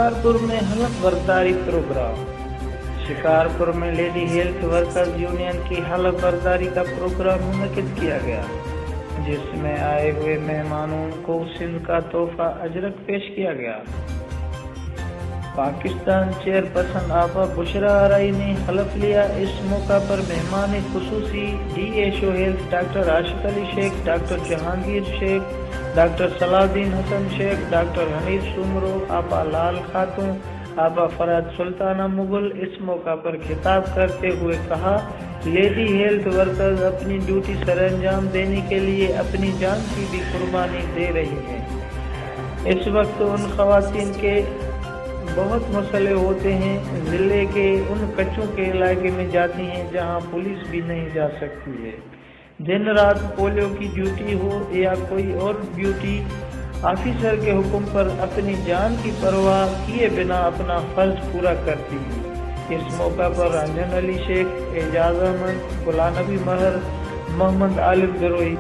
شکارپور میں حلف برداری پروگرام۔ شکارپور میں لیڈی ہیلتھ ورکرز یونین کی حلف برداری کا پروگرام منعقد کیا گیا، جس میں آئے ہوئے مہمانوں کو سندھ کا تحفہ اجرک پیش کیا گیا۔ پاکستان چیئرپرسن آبا بشرا آرائی نے حلف لیا۔ اس موقع پر مہمان خصوصی DHO ہیلتھ ڈاکٹر راشد علی شیخ، ڈاکٹر جہانگیر شیخ، ڈاکٹر صلاح الدین حسن شیخ، ڈاکٹر حنیف سومرو، آبا لال خاتون، آبا فرحت سلطانہ مغل۔ اس موقع پر خطاب کرتے ہوئے کہا، لیڈی ہیلتھ ورکرز اپنی ڈیوٹی سر انجام دینے کے لیے اپنی جان کی بھی قربانی دے رہی ہیں۔ اس وقت ان خواتین کے بہت مسئلے ہوتے ہیں، ضلع کے ان کچوں کے علاقے میں جاتی ہیں جہاں پولیس بھی نہیں جا سکتی ہے۔ دن رات پولیو کی ڈیوٹی ہو یا کوئی اور ڈیوٹی، آفیسر کے حکم پر اپنی جان کی پرواہ کیے بنا اپنا فرض پورا کرتی ہے۔ اس موقع پر رنجن علی شیخ، اعجاز احمد، غلام نبی مہر، محمد عالم گروہی